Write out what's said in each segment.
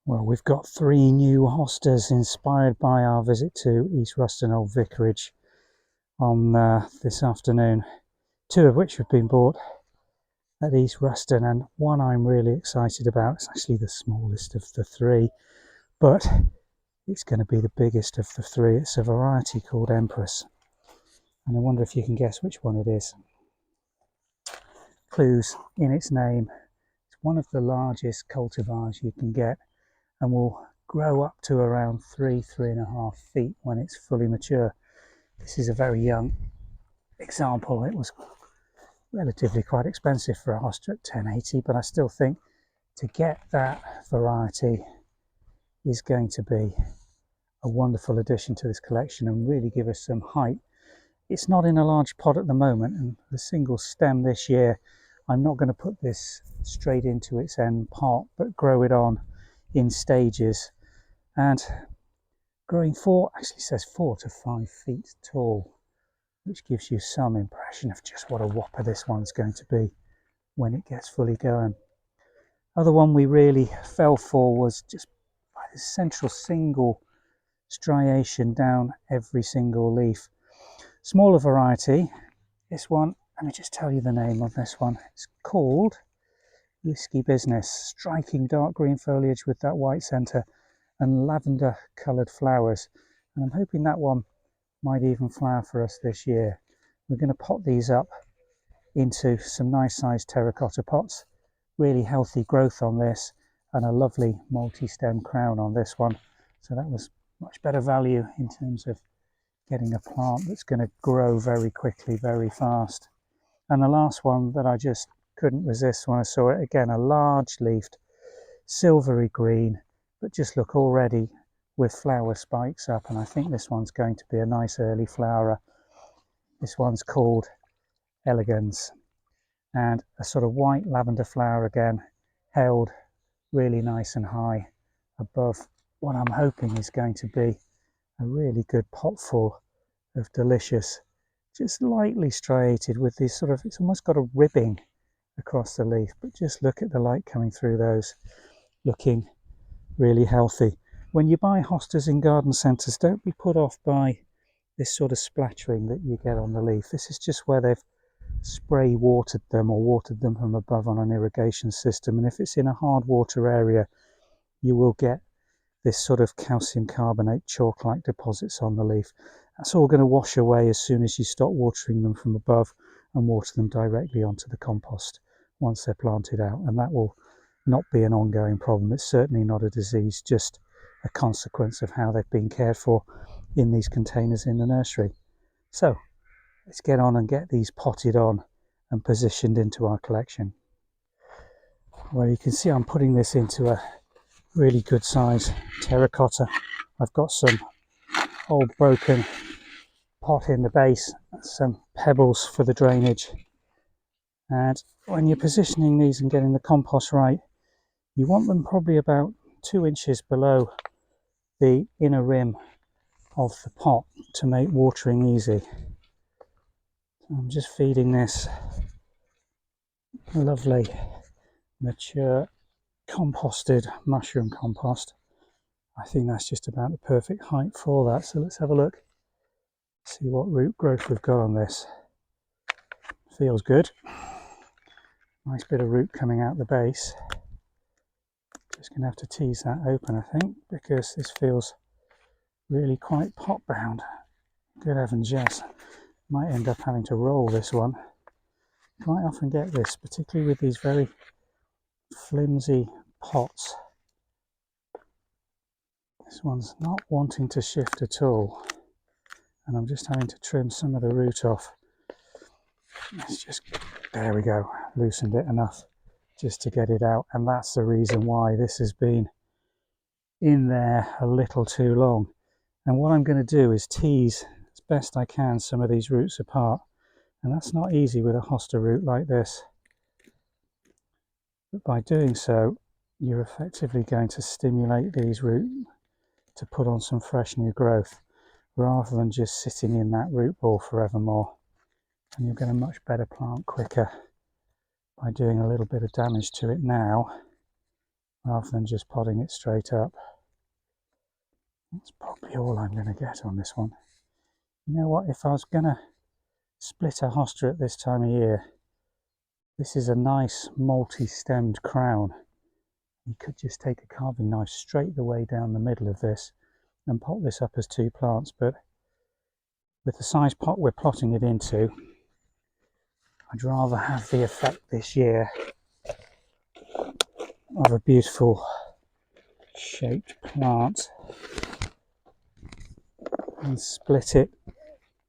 Well, we've got 3 new hostas inspired by our visit to East Ruston Old Vicarage on this afternoon. 2 of which have been bought at East Ruston, and one I'm really excited about. It's actually the smallest of the 3, but it's going to be the biggest of the 3. It's a variety called Empress, and I wonder if you can guess which one it is. Clues in its name. It's one of the largest cultivars you can get, and will grow up to around 3.5 feet when it's fully mature. This is a very young example. It was relatively quite expensive for a hosta at 1080, but I still think to get that variety is going to be a wonderful addition to this collection and really give us some height. It's not in a large pot at the moment, and the single stem this year, I'm not going to put this straight into its end pot, but grow it on in stages. And growing actually says 4 to 5 feet tall, which gives you some impression of just what a whopper this one's going to be when it gets fully going. Other one we really fell for was just by the central single striation down every single leaf. Smaller variety. This one, let me just tell you the name of this one. It's called Whiskey Business. Striking dark green foliage with that white centre and lavender coloured flowers, and I'm hoping that one might even flower for us this year. We're going to pot these up into some nice sized terracotta pots. Really healthy growth on this, and a lovely multi-stem crown on this one, so that was much better value in terms of getting a plant that's going to grow very quickly, very fast. And the last one that I just couldn't resist when I saw it, again a large leafed silvery green, but just look already with flower spikes up, and I think this one's going to be a nice early flowerer. This one's called Elegans, and a sort of white lavender flower again, held really nice and high above what I'm hoping is going to be a really good potful of delicious, just lightly striated with these sort of, it's almost got a ribbing across the leaf, but just look at the light coming through those, looking really healthy. When you buy hostas in garden centres, don't be put off by this sort of splattering that you get on the leaf. This is just where they've spray watered them or watered them from above on an irrigation system, and if it's in a hard water area, you will get this sort of calcium carbonate chalk-like deposits on the leaf. That's all going to wash away as soon as you stop watering them from above and water them directly onto the compost once they're planted out, and that will not be an ongoing problem. It's certainly not a disease, just a consequence of how they've been cared for in these containers in the nursery. So let's get on and get these potted on and positioned into our collection. Well, you can see I'm putting this into a really good size terracotta. I've got some old broken pot in the base, some pebbles for the drainage, and when you're positioning these and getting the compost right, you want them probably about 2 inches below the inner rim of the pot to make watering easy. I'm just feeding this lovely mature composted mushroom compost. I think that's just about the perfect height for that, so let's have a look, see what root growth we've got on this. Feels good, nice bit of root coming out the base. Just going to have to tease that open, I think, because this feels really quite pot bound. Good heavens, yes. Might end up having to roll this one. Quite often get this, particularly with these very flimsy pots. This one's not wanting to shift at all, and I'm just having to trim some of the root off. It's just, there we go, loosened it enough just to get it out, and that's the reason why this has been in there a little too long. And what I'm going to do is tease as best I can some of these roots apart, and that's not easy with a hosta root like this, but by doing so you're effectively going to stimulate these roots to put on some fresh new growth rather than just sitting in that root ball forevermore, and you'll get a much better plant quicker by doing a little bit of damage to it now rather than just potting it straight up. That's probably all I'm going to get on this one. You know what, if I was going to split a hosta at this time of year, this is a nice multi-stemmed crown. You could just take a carving knife straight the way down the middle of this and pot this up as 2 plants, but with the size pot we're plotting it into, I'd rather have the effect this year of a beautiful shaped plant and split it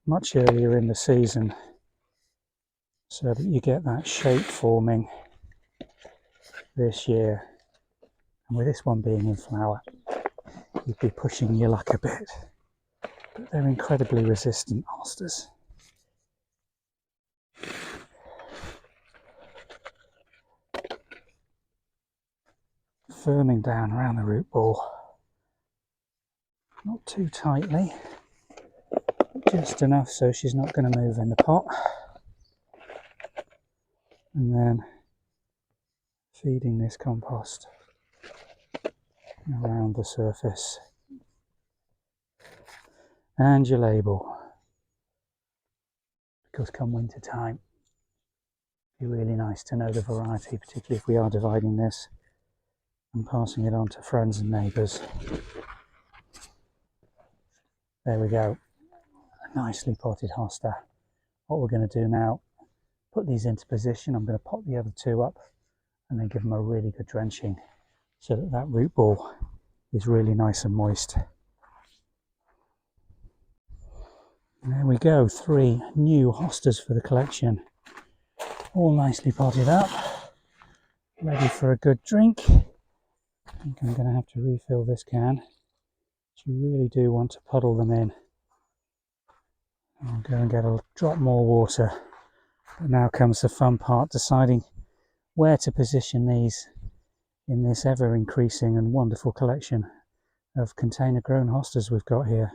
much earlier in the season so that you get that shape forming this year. And with this one being in flower, you'd be pushing your luck a bit, but they're incredibly resistant hostas. Firming down around the root ball, not too tightly, just enough so she's not going to move in the pot, and then feeding this compost around the surface. And your label, because come winter time it'd be really nice to know the variety, particularly if we are dividing this and passing it on to friends and neighbours. There we go, a nicely potted hosta. What we're going to do now, put these into position. I'm going to pot the other 2 up and then give them a really good drenching so that that root ball is really nice and moist. And there we go, 3 new hostas for the collection, all nicely potted up, ready for a good drink. I think I'm going to have to refill this can. You really do want to puddle them in. I'll go and get a drop more water. But now comes the fun part, deciding where to position these in this ever increasing and wonderful collection of container grown hostas we've got here.